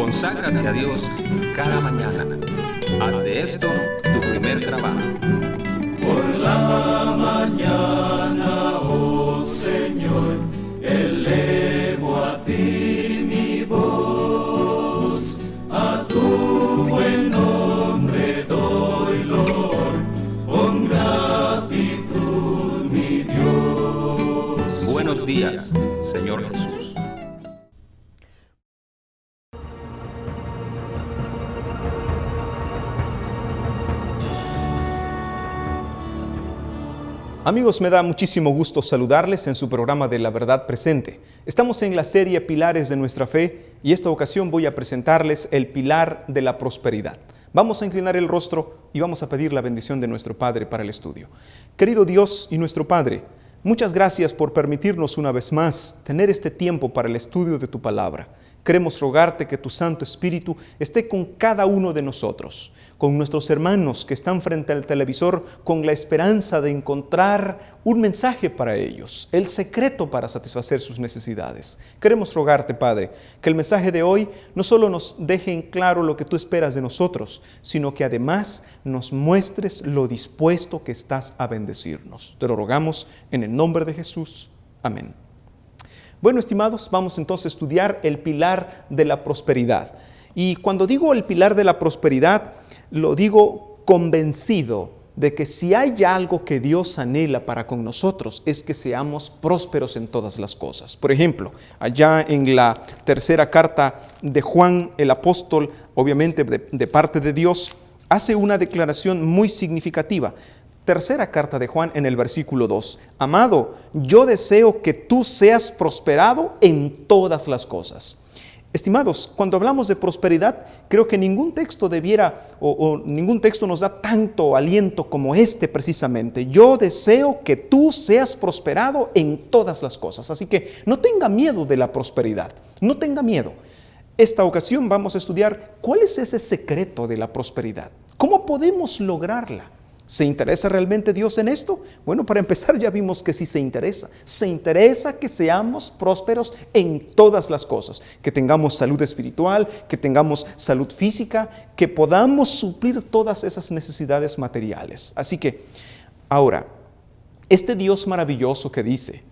Conságrate a Dios cada mañana. Haz de esto tu primer trabajo. Por la mañana, oh Señor, elevo a ti mi voz. A tu buen nombre doy loor, con gratitud mi Dios. Buenos días, Señor Jesús. Amigos, me da muchísimo gusto saludarles en su programa de La Verdad Presente. Estamos en la serie Pilares de nuestra Fe y esta ocasión voy a presentarles el pilar de la prosperidad. Vamos a inclinar el rostro y vamos a pedir la bendición de nuestro Padre para el estudio. Querido Dios y nuestro Padre, muchas gracias por permitirnos una vez más tener este tiempo para el estudio de tu palabra. Queremos rogarte que tu Santo Espíritu esté con cada uno de nosotros, con nuestros hermanos que están frente al televisor con la esperanza de encontrar un mensaje para ellos, el secreto para satisfacer sus necesidades. Queremos rogarte, Padre, que el mensaje de hoy no solo nos deje en claro lo que tú esperas de nosotros, sino que además nos muestres lo dispuesto que estás a bendecirnos. Te lo rogamos en el nombre de Jesús. Amén. Bueno, estimados, vamos entonces a estudiar el pilar de la prosperidad. Y cuando digo el pilar de la prosperidad, lo digo convencido de que si hay algo que Dios anhela para con nosotros, es que seamos prósperos en todas las cosas. Por ejemplo, allá en la tercera carta de Juan, el apóstol, obviamente de parte de Dios, hace una declaración muy significativa. Tercera carta de Juan en el versículo 2. Amado, yo deseo que tú seas prosperado en todas las cosas. Estimados, cuando hablamos de prosperidad, creo que ningún texto ningún texto nos da tanto aliento como este precisamente. Yo deseo que tú seas prosperado en todas las cosas. Así que no tenga miedo de la prosperidad, no tenga miedo. Esta ocasión vamos a estudiar cuál es ese secreto de la prosperidad. ¿Cómo podemos lograrla? ¿Se interesa realmente Dios en esto? Bueno, para empezar ya vimos que sí se interesa. Se interesa que seamos prósperos en todas las cosas. Que tengamos salud espiritual, que tengamos salud física, que podamos suplir todas esas necesidades materiales. Así que, ahora, este Dios maravilloso que dice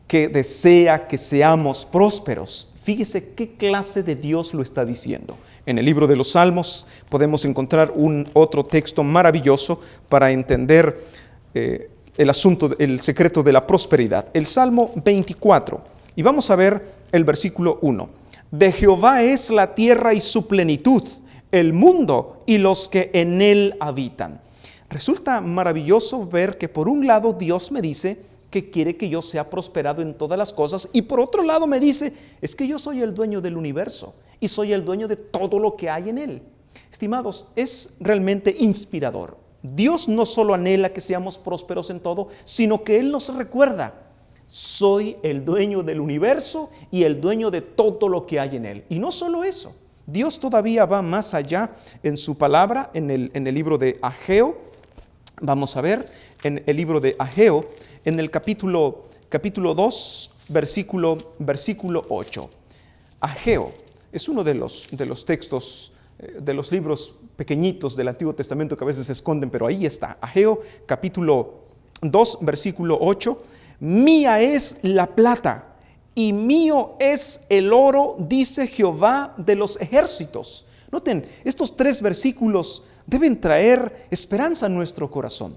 que desea que seamos prósperos, fíjese qué clase de Dios lo está diciendo. En el libro de los Salmos podemos encontrar otro texto maravilloso para entender el secreto de la prosperidad. El Salmo 24. Y vamos a ver el versículo 1. De Jehová es la tierra y su plenitud, el mundo y los que en él habitan. Resulta maravilloso ver que por un lado Dios me dice que quiere que yo sea prosperado en todas las cosas, y por otro lado me dice, es que yo soy el dueño del universo y soy el dueño de todo lo que hay en él. Estimados, es realmente inspirador. Dios no solo anhela que seamos prósperos en todo, sino que Él nos recuerda, soy el dueño del universo y el dueño de todo lo que hay en él. Y no solo eso, Dios todavía va más allá en su palabra, en el libro de Ageo. Vamos a ver en el libro de Ageo, en el capítulo 2, versículo 8. Ageo es uno de los textos, de los libros pequeñitos del Antiguo Testamento que a veces se esconden, pero ahí está. Ageo, capítulo 2, versículo 8. Mía es la plata y mío es el oro, dice Jehová de los ejércitos. Noten, estos 3 versículos deben traer esperanza a nuestro corazón.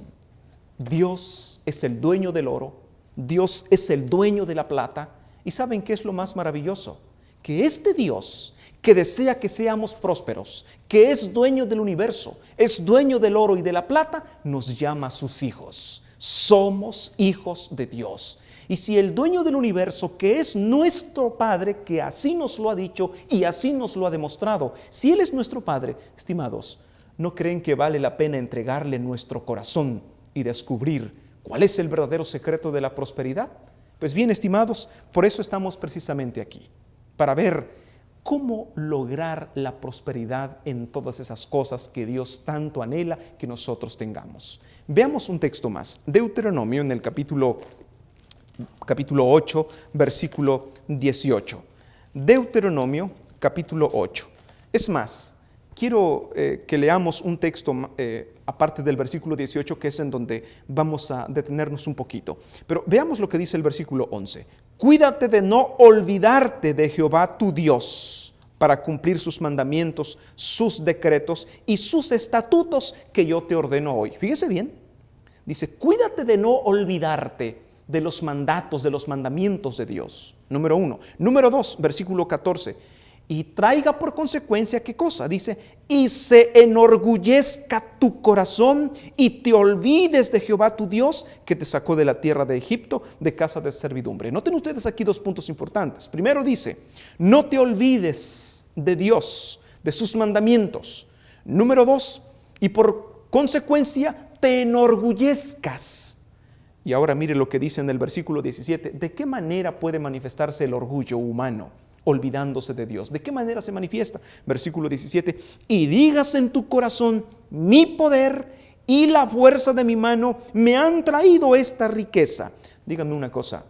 Dios es el dueño del oro, Dios es el dueño de la plata, y ¿saben qué es lo más maravilloso? Que este Dios que desea que seamos prósperos, que es dueño del universo, es dueño del oro y de la plata, nos llama a sus hijos. Somos hijos de Dios. Y si el dueño del universo, que es nuestro Padre, que así nos lo ha dicho y así nos lo ha demostrado, si Él es nuestro Padre, estimados, ¿no creen que vale la pena entregarle nuestro corazón y descubrir cuál es el verdadero secreto de la prosperidad? Pues bien, estimados, por eso estamos precisamente aquí, para ver cómo lograr la prosperidad en todas esas cosas que Dios tanto anhela que nosotros tengamos. Veamos un texto más, Deuteronomio en el capítulo 8, versículo 18. Deuteronomio, capítulo 8. Es más, quiero que leamos un texto aparte del versículo 18, que es en donde vamos a detenernos un poquito. Pero veamos lo que dice el versículo 11. Cuídate de no olvidarte de Jehová tu Dios para cumplir sus mandamientos, sus decretos y sus estatutos que yo te ordeno hoy. Fíjese bien, dice, cuídate de no olvidarte de los mandatos, de los mandamientos de Dios. Número 1. Número 2, versículo 14. Y traiga por consecuencia, ¿qué cosa? Dice, y se enorgullezca tu corazón y te olvides de Jehová tu Dios, que te sacó de la tierra de Egipto, de casa de servidumbre. Noten ustedes aquí dos puntos importantes. Primero dice, no te olvides de Dios, de sus mandamientos. Número 2, y por consecuencia te enorgullezcas. Y ahora mire lo que dice en el versículo 17. ¿De qué manera puede manifestarse el orgullo humano? Olvidándose de Dios. ¿De qué manera se manifiesta? Versículo 17. Y digas en tu corazón, mi poder y la fuerza de mi mano me han traído esta riqueza. Díganme una cosa,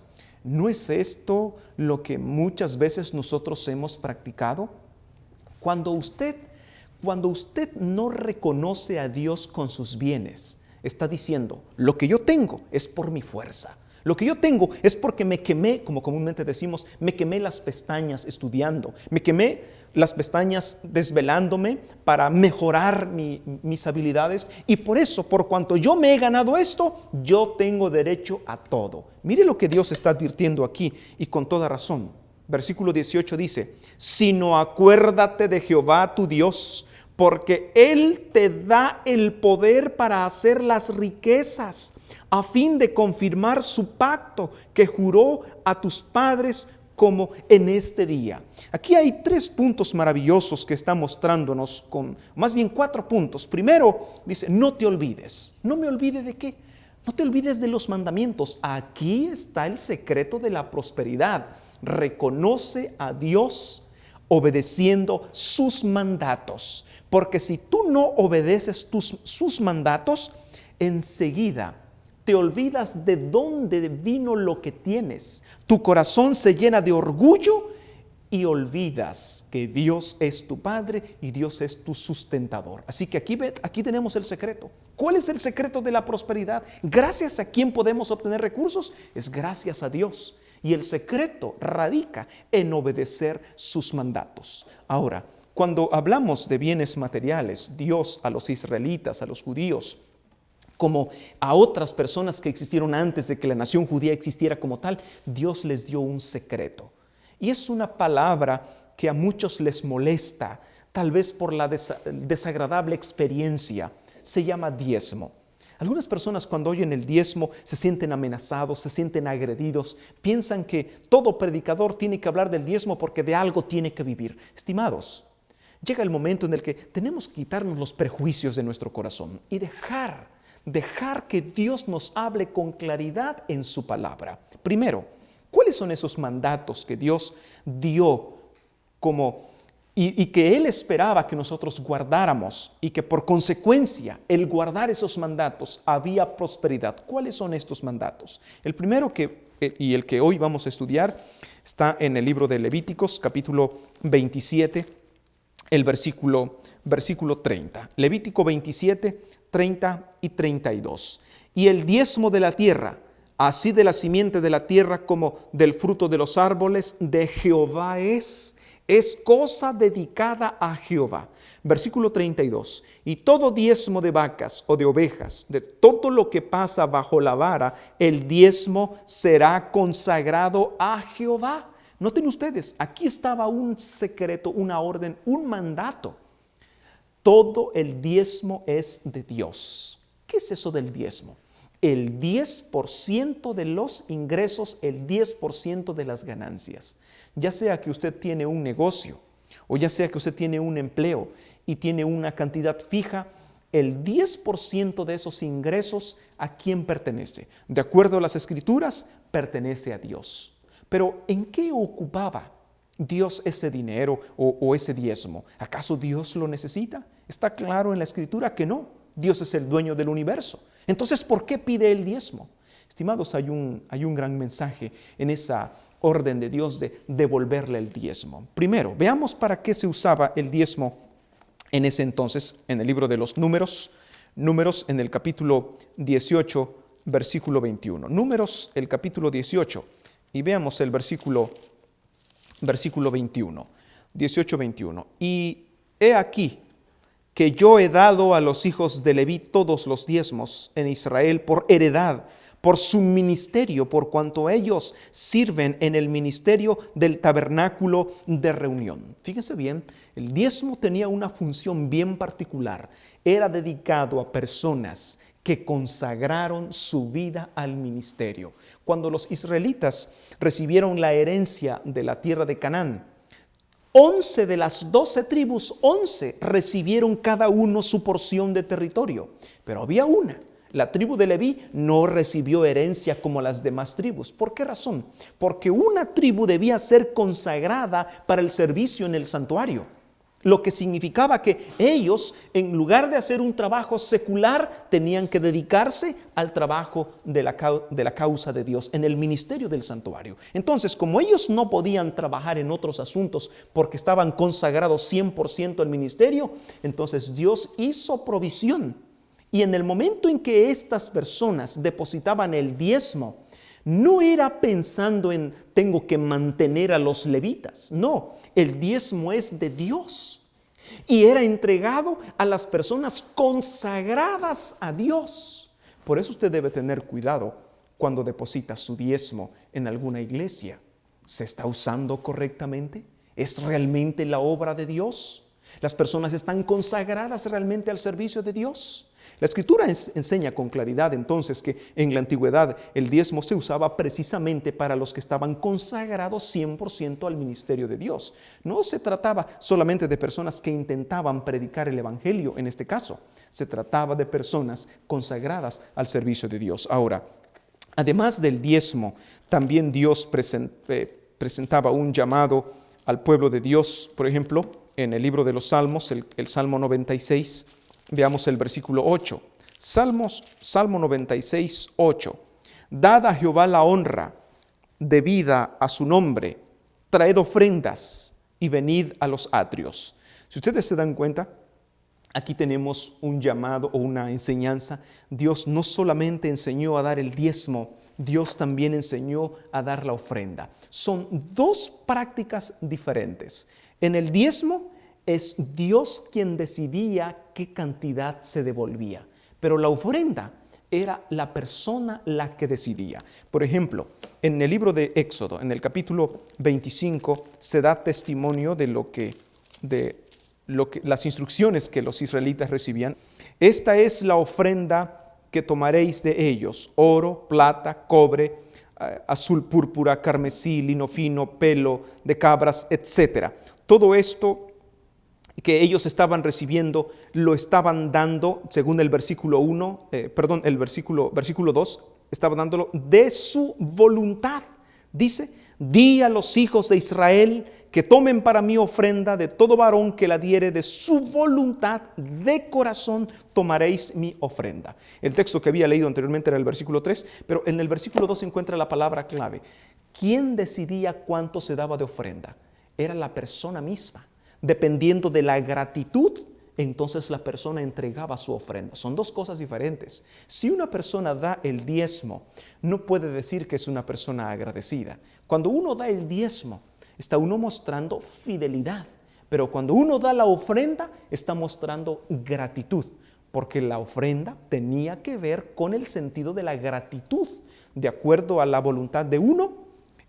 ¿no es esto lo que muchas veces nosotros hemos practicado? Cuando usted no reconoce a Dios con sus bienes, está diciendo, lo que yo tengo es por mi fuerza. Lo que yo tengo es porque me quemé, como comúnmente decimos, me quemé las pestañas estudiando, me quemé las pestañas desvelándome para mejorar mis habilidades, y por eso, por cuanto yo me he ganado esto, yo tengo derecho a todo. Mire lo que Dios está advirtiendo aquí, y con toda razón. Versículo 18 dice, sino acuérdate de Jehová tu Dios, porque Él te da el poder para hacer las riquezas, a fin de confirmar su pacto que juró a tus padres como en este día. Aquí hay 3 puntos maravillosos que está mostrándonos, más bien 4 puntos. Primero dice, no te olvides. ¿No me olvide de qué? No te olvides de los mandamientos. Aquí está el secreto de la prosperidad. Reconoce a Dios obedeciendo sus mandatos. Porque si tú no obedeces sus mandatos, enseguida te olvidas de dónde vino lo que tienes. Tu corazón se llena de orgullo y olvidas que Dios es tu Padre y Dios es tu sustentador. Así que aquí tenemos el secreto. ¿Cuál es el secreto de la prosperidad? ¿Gracias a quién podemos obtener recursos? Es gracias a Dios. Y el secreto radica en obedecer sus mandatos. Ahora, cuando hablamos de bienes materiales, Dios a los israelitas, a los judíos, como a otras personas que existieron antes de que la nación judía existiera como tal, Dios les dio un secreto. Y es una palabra que a muchos les molesta, tal vez por la desagradable experiencia. Se llama diezmo. Algunas personas cuando oyen el diezmo se sienten amenazados, se sienten agredidos, piensan que todo predicador tiene que hablar del diezmo porque de algo tiene que vivir. Estimados, llega el momento en el que tenemos que quitarnos los prejuicios de nuestro corazón y dejar que Dios nos hable con claridad en su palabra. Primero, ¿cuáles son esos mandatos que Dios dio y que Él esperaba que nosotros guardáramos, y que por consecuencia el guardar esos mandatos había prosperidad? ¿Cuáles son estos mandatos? El primero y el que hoy vamos a estudiar está en el libro de Levíticos, capítulo 27, el versículo 30. Levítico 27, 30 y 32. Y el diezmo de la tierra, así de la simiente de la tierra como del fruto de los árboles, de Jehová es cosa dedicada a Jehová. Versículo 32. Y todo diezmo de vacas o de ovejas, de todo lo que pasa bajo la vara, el diezmo será consagrado a Jehová. Noten ustedes, aquí estaba un secreto, una orden, un mandato. Todo el diezmo es de Dios. ¿Qué es eso del diezmo? El 10% de los ingresos, el 10% de las ganancias. Ya sea que usted tiene un negocio o ya sea que usted tiene un empleo y tiene una cantidad fija, el 10% de esos ingresos, ¿a quién pertenece? De acuerdo a las Escrituras, pertenece a Dios. Pero ¿en qué ocupaba Dios ese dinero o ese diezmo? ¿Acaso Dios lo necesita? Está claro en la Escritura que no. Dios es el dueño del universo. Entonces, ¿por qué pide el diezmo? Estimados, hay un gran mensaje en esa orden de Dios de devolverle el diezmo. Primero, veamos para qué se usaba el diezmo en ese entonces, en el libro de los Números en el capítulo 18, versículo 21. Números, el capítulo 18, y veamos el versículo 21. 18, 21. Y he aquí que yo he dado a los hijos de Leví todos los diezmos en Israel por heredad, por su ministerio, por cuanto ellos sirven en el ministerio del tabernáculo de reunión. Fíjense bien, el diezmo tenía una función bien particular. Era dedicado a personas que consagraron su vida al ministerio. Cuando los israelitas recibieron la herencia de la tierra de Canaán, 11 de las 12 tribus, 11 recibieron cada uno su porción de territorio, pero había una. La tribu de Leví no recibió herencia como las demás tribus. ¿Por qué razón? Porque una tribu debía ser consagrada para el servicio en el santuario, lo que significaba que ellos, en lugar de hacer un trabajo secular, tenían que dedicarse al trabajo de la causa de Dios, en el ministerio del santuario. Entonces, como ellos no podían trabajar en otros asuntos porque estaban consagrados 100% al ministerio, entonces Dios hizo provisión. Y en el momento en que estas personas depositaban el diezmo, no era pensando en tengo que mantener a los levitas. No, el diezmo es de Dios. Y era entregado a las personas consagradas a Dios. Por eso usted debe tener cuidado cuando deposita su diezmo en alguna iglesia. ¿Se está usando correctamente? ¿Es realmente la obra de Dios? ¿Las personas están consagradas realmente al servicio de Dios? La Escritura enseña con claridad entonces que en la antigüedad el diezmo se usaba precisamente para los que estaban consagrados 100% al ministerio de Dios. No se trataba solamente de personas que intentaban predicar el evangelio en este caso. Se trataba de personas consagradas al servicio de Dios. Ahora, además del diezmo, también Dios presentaba un llamado al pueblo de Dios. Por ejemplo, en el libro de los Salmos, el Salmo 96, veamos el versículo 8. Salmo 96, 8. Dad a Jehová la honra debida a su nombre, traed ofrendas y venid a los atrios. Si ustedes se dan cuenta, aquí tenemos un llamado o una enseñanza. Dios no solamente enseñó a dar el diezmo, Dios también enseñó a dar la ofrenda. Son dos prácticas diferentes. En el diezmo es Dios quien decidía qué cantidad se devolvía, pero la ofrenda era la persona la que decidía. Por ejemplo, en el libro de Éxodo, en el capítulo 25, se da testimonio de las instrucciones que los israelitas recibían. Esta es la ofrenda que tomaréis de ellos: oro, plata, cobre, azul púrpura, carmesí, lino fino, pelo de cabras, etc. Todo esto que ellos estaban recibiendo, lo estaban dando, según el versículo 2, estaba dándolo de su voluntad. Dice: di a los hijos de Israel que tomen para mí ofrenda, de todo varón que la diere de su voluntad, de corazón tomaréis mi ofrenda. El texto que había leído anteriormente era el versículo 3, pero en el versículo 2 se encuentra la palabra clave. ¿Quién decidía cuánto se daba de ofrenda? Era la persona misma. Dependiendo de la gratitud, entonces la persona entregaba su ofrenda. Son dos cosas diferentes. Si una persona da el diezmo, no puede decir que es una persona agradecida. Cuando uno da el diezmo, está uno mostrando fidelidad. Pero cuando uno da la ofrenda, está mostrando gratitud. Porque la ofrenda tenía que ver con el sentido de la gratitud. De acuerdo a la voluntad de uno,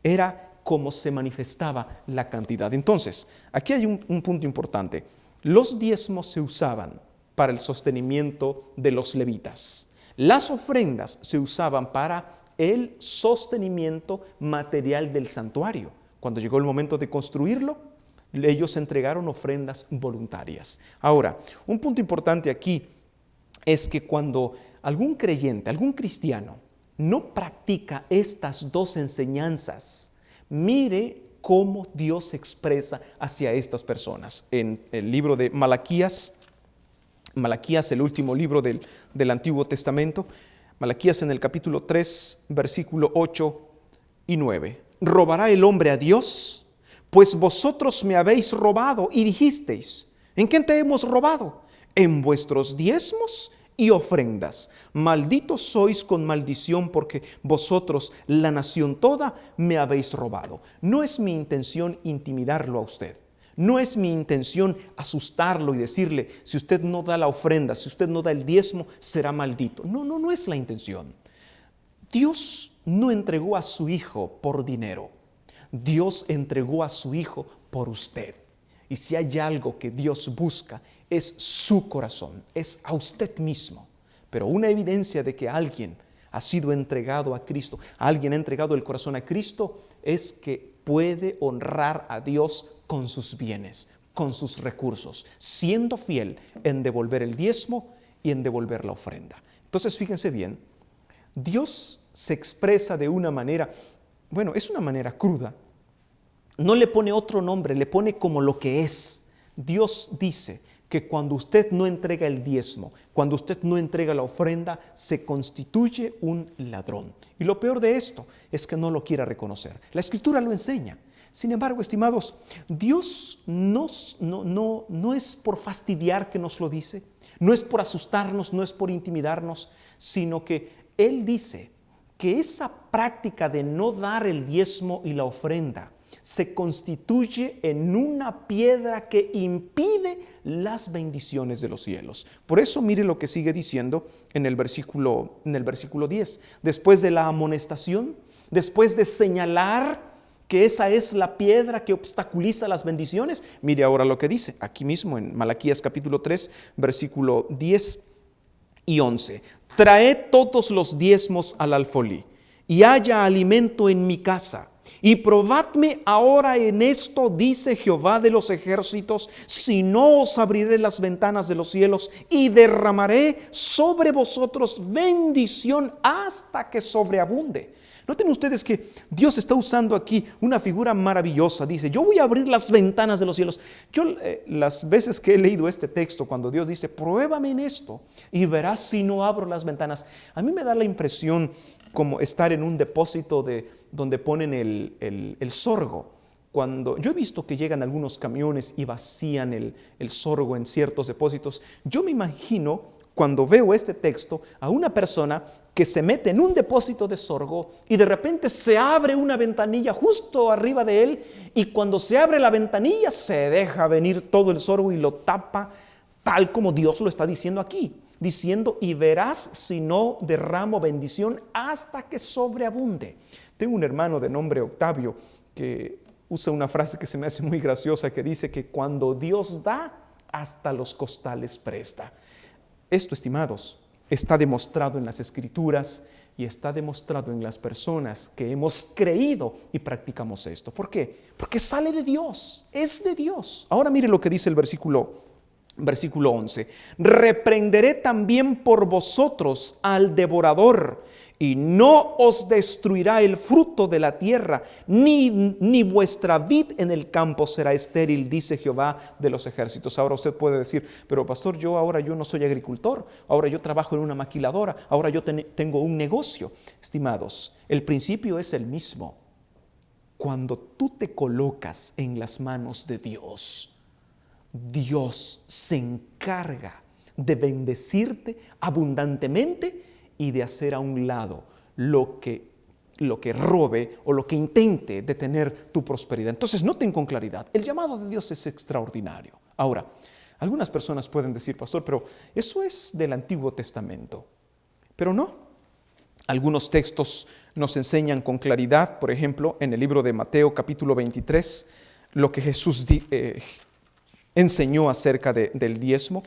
era cómo se manifestaba la cantidad. Entonces, aquí hay un punto importante. Los diezmos se usaban para el sostenimiento de los levitas. Las ofrendas se usaban para el sostenimiento material del santuario. Cuando llegó el momento de construirlo, ellos entregaron ofrendas voluntarias. Ahora, un punto importante aquí es que cuando algún creyente, algún cristiano, no practica estas dos enseñanzas, mire cómo Dios se expresa hacia estas personas. En el libro de Malaquías, el último libro del Antiguo Testamento, Malaquías en el capítulo 3, versículo 8 y 9. ¿Robará el hombre a Dios? Pues vosotros me habéis robado y dijisteis: ¿En qué te hemos robado? En vuestros diezmos y ofrendas. Malditos sois con maldición, porque vosotros, la nación toda, me habéis robado. No es mi intención intimidarlo a usted. No es mi intención asustarlo y decirle, si usted no da la ofrenda, si usted no da el diezmo, será maldito. No es la intención. Dios no entregó a su Hijo por dinero. Dios entregó a su Hijo por usted. Y si hay algo que Dios busca, es su corazón, es a usted mismo. Pero una evidencia de que alguien ha sido entregado a Cristo, alguien ha entregado el corazón a Cristo, es que puede honrar a Dios con sus bienes, con sus recursos, siendo fiel en devolver el diezmo y en devolver la ofrenda. Entonces, fíjense bien, Dios se expresa de una manera, es una manera cruda. No le pone otro nombre, le pone como lo que es. Dios dice que cuando usted no entrega el diezmo, cuando usted no entrega la ofrenda, se constituye un ladrón. Y lo peor de esto es que no lo quiera reconocer. La Escritura lo enseña. Sin embargo, estimados, Dios no es por fastidiar que nos lo dice, no es por asustarnos, no es por intimidarnos, sino que Él dice que esa práctica de no dar el diezmo y la ofrenda se constituye en una piedra que impide las bendiciones de los cielos. Por eso mire lo que sigue diciendo en el versículo 10. Después de la amonestación, después de señalar que esa es la piedra que obstaculiza las bendiciones, mire ahora lo que dice aquí mismo en Malaquías capítulo 3, versículo 10 y 11. Traed todos los diezmos al alfolí y haya alimento en mi casa. Y probadme ahora en esto, dice Jehová de los ejércitos, si no os abriré las ventanas de los cielos y derramaré sobre vosotros bendición hasta que sobreabunde. Noten ustedes que Dios está usando aquí una figura maravillosa. Dice, yo voy a abrir las ventanas de los cielos. Yo las veces que he leído este texto, cuando Dios dice, pruébame en esto y verás si no abro las ventanas, a mí me da la impresión como estar en un depósito donde ponen el sorgo. Cuando yo he visto que llegan algunos camiones y vacían el sorgo en ciertos depósitos, yo me imagino, cuando veo este texto, a una persona que se mete en un depósito de sorgo y de repente se abre una ventanilla justo arriba de él, y cuando se abre la ventanilla se deja venir todo el sorgo y lo tapa, tal como Dios lo está diciendo aquí, diciendo, y verás si no derramo bendición hasta que sobreabunde. Tengo un hermano de nombre Octavio que usa una frase que se me hace muy graciosa, que dice que cuando Dios da, hasta los costales presta. Esto, estimados, está demostrado en las Escrituras y está demostrado en las personas que hemos creído y practicamos esto. ¿Por qué? Porque sale de Dios, es de Dios. Ahora mire lo que dice el versículo 11. Reprenderé también por vosotros al devorador, y no os destruirá el fruto de la tierra, ni vuestra vid en el campo será estéril, dice Jehová de los ejércitos. Ahora usted puede decir, pero pastor, yo no soy agricultor, ahora yo trabajo en una maquiladora, ahora yo tengo un negocio. Estimados, el principio es el mismo. Cuando tú te colocas en las manos de Dios, Dios se encarga de bendecirte abundantemente y de hacer a un lado lo que robe o lo que intente detener tu prosperidad. Entonces noten con claridad, el llamado de Dios es extraordinario. Ahora, algunas personas pueden decir, pastor, pero eso es del Antiguo Testamento. Pero no. Algunos textos nos enseñan con claridad, por ejemplo, en el libro de Mateo capítulo 23, lo que Jesús enseñó acerca del diezmo.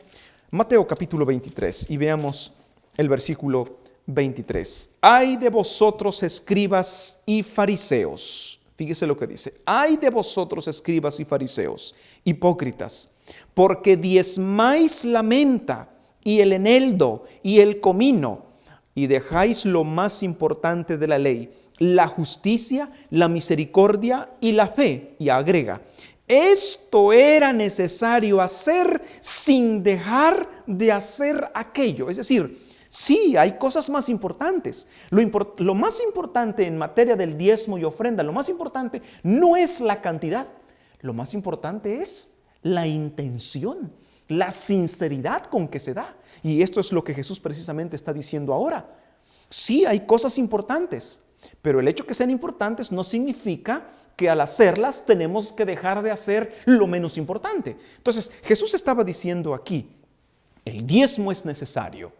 Mateo capítulo 23, y veamos el versículo 23. Ay de vosotros, escribas y fariseos. Fíjese lo que dice. Ay de vosotros, escribas y fariseos, hipócritas, porque diezmáis la menta y el eneldo y el comino, y dejáis lo más importante de la ley, la justicia, la misericordia y la fe. Y agrega, esto era necesario hacer sin dejar de hacer aquello. Es decir, sí, hay cosas más importantes. Lo más importante en materia del diezmo y ofrenda, lo más importante no es la cantidad. Lo más importante es la intención, la sinceridad con que se da. Y esto es lo que Jesús precisamente está diciendo ahora. Sí, hay cosas importantes, pero el hecho que sean importantes no significa que al hacerlas tenemos que dejar de hacer lo menos importante. Entonces, Jesús estaba diciendo aquí, el diezmo es necesario,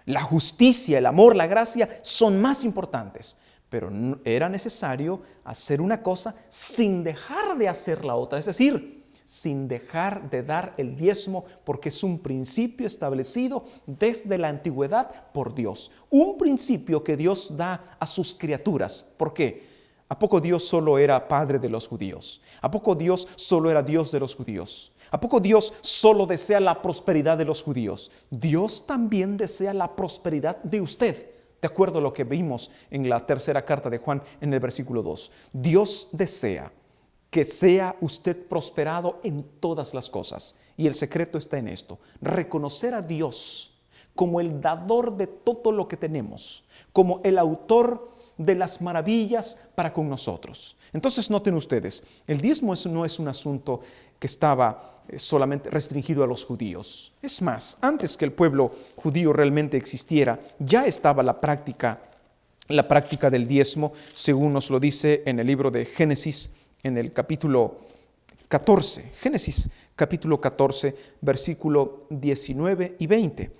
la justicia, el amor, la gracia son más importantes, pero era necesario hacer una cosa sin dejar de hacer la otra, es decir, sin dejar de dar el diezmo, porque es un principio establecido desde la antigüedad por Dios. Un principio que Dios da a sus criaturas. ¿Por qué? ¿A poco Dios solo era padre de los judíos? ¿A poco Dios solo era Dios de los judíos? ¿A poco Dios solo desea la prosperidad de los judíos? Dios también desea la prosperidad de usted, de acuerdo a lo que vimos en la tercera carta de Juan en el versículo 2. Dios desea que sea usted prosperado en todas las cosas. Y el secreto está en esto: reconocer a Dios como el dador de todo lo que tenemos, como el autor de las maravillas para con nosotros. Entonces noten ustedes, el diezmo no es un asunto que estaba solamente restringido a los judíos. Es más, antes que el pueblo judío realmente existiera, ya estaba la práctica del diezmo, según nos lo dice en el libro de Génesis, en el capítulo 14, Génesis capítulo 14, versículo 19 y 20.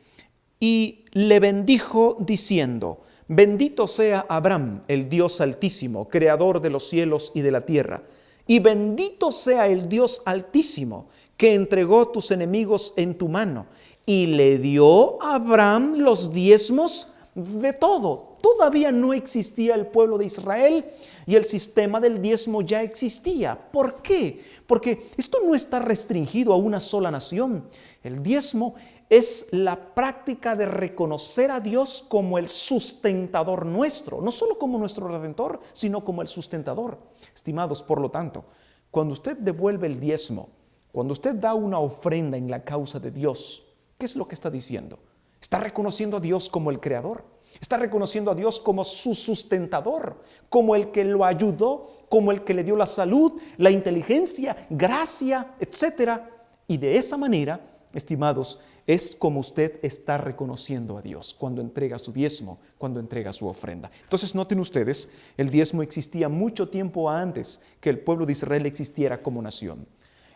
Y le bendijo diciendo: bendito sea Abraham, el Dios altísimo, creador de los cielos y de la tierra. Y bendito sea el Dios altísimo, que entregó tus enemigos en tu mano. Y le dio a Abraham los diezmos de todo. Todavía no existía el pueblo de Israel y el sistema del diezmo ya existía. ¿Por qué? Porque esto no está restringido a una sola nación. El diezmo es la práctica de reconocer a Dios como el sustentador nuestro, no solo como nuestro redentor, sino como el sustentador. Estimados, por lo tanto, cuando usted devuelve el diezmo, cuando usted da una ofrenda en la causa de Dios, ¿qué es lo que está diciendo? Está reconociendo a Dios como el creador. Está reconociendo a Dios como su sustentador, como el que lo ayudó, como el que le dio la salud, la inteligencia, gracia, etc. Y de esa manera, estimados, es como usted está reconociendo a Dios cuando entrega su diezmo, cuando entrega su ofrenda. Entonces noten ustedes, el diezmo existía mucho tiempo antes que el pueblo de Israel existiera como nación.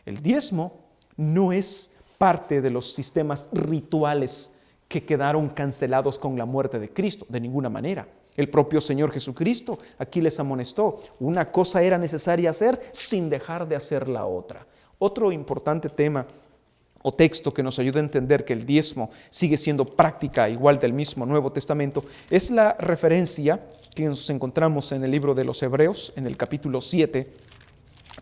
El diezmo no es parte de los sistemas rituales que quedaron cancelados con la muerte de Cristo, de ninguna manera. El propio Señor Jesucristo aquí les amonestó: una cosa era necesaria hacer sin dejar de hacer la otra. Otro importante tema o texto que nos ayuda a entender que el diezmo sigue siendo práctica igual del mismo Nuevo Testamento es la referencia que nos encontramos en el libro de los Hebreos, en el capítulo 7,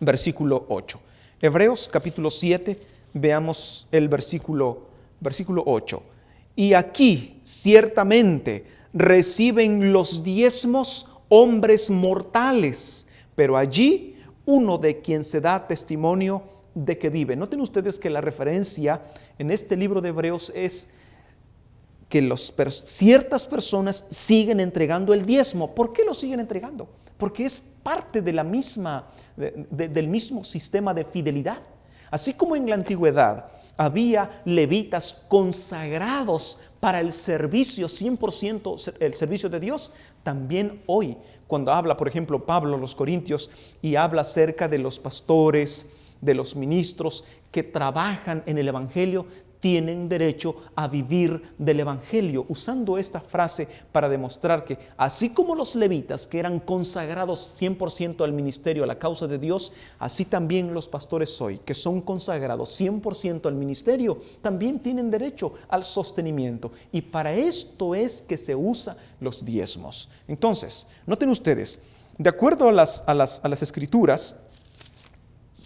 versículo 8. Hebreos capítulo 7, veamos el versículo 8. Y aquí ciertamente reciben los diezmos hombres mortales, pero allí uno de quien se da testimonio de que vive. Noten ustedes que la referencia en este libro de Hebreos es que ciertas personas siguen entregando el diezmo. ¿Por qué lo siguen entregando? Porque es parte de del mismo sistema de fidelidad. Así como en la antigüedad había levitas consagrados para el servicio, 100% el servicio de Dios, también hoy, cuando habla, por ejemplo, Pablo a los Corintios y habla acerca de los pastores, de los ministros que trabajan en el Evangelio, tienen derecho a vivir del Evangelio, usando esta frase para demostrar que así como los levitas que eran consagrados 100% al ministerio, a la causa de Dios, así también los pastores hoy, que son consagrados 100% al ministerio, también tienen derecho al sostenimiento. Y para esto es que se usa los diezmos. Entonces, noten ustedes, de acuerdo a las Escrituras,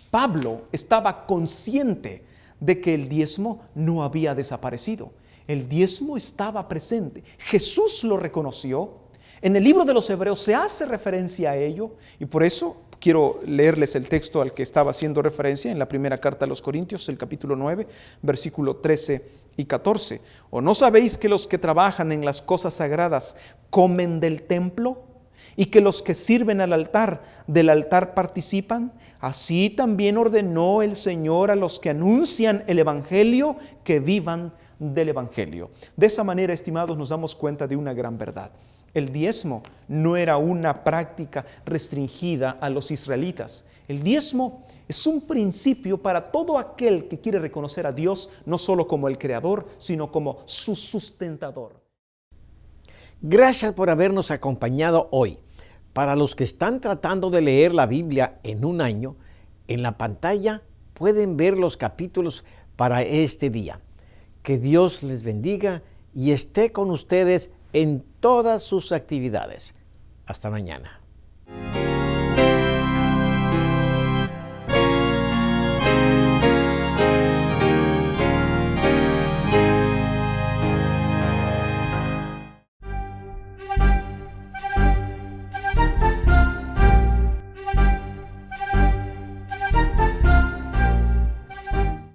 Pablo estaba consciente de que el diezmo no había desaparecido. El diezmo estaba presente. Jesús lo reconoció. En el libro de los Hebreos se hace referencia a ello, y por eso quiero leerles el texto al que estaba haciendo referencia en la primera carta a los Corintios, el capítulo 9, versículo 13 y 14. ¿O no sabéis que los que trabajan en las cosas sagradas comen del templo y que los que sirven al altar del altar participan, así también ordenó el Señor a los que anuncian el Evangelio que vivan del Evangelio. De esa manera, estimados, nos damos cuenta de una gran verdad. El diezmo no era una práctica restringida a los israelitas. El diezmo es un principio para todo aquel que quiere reconocer a Dios no solo como el Creador, sino como su sustentador. Gracias por habernos acompañado hoy. Para los que están tratando de leer la Biblia en un año, en la pantalla pueden ver los capítulos para este día. Que Dios les bendiga y esté con ustedes en todas sus actividades. Hasta mañana.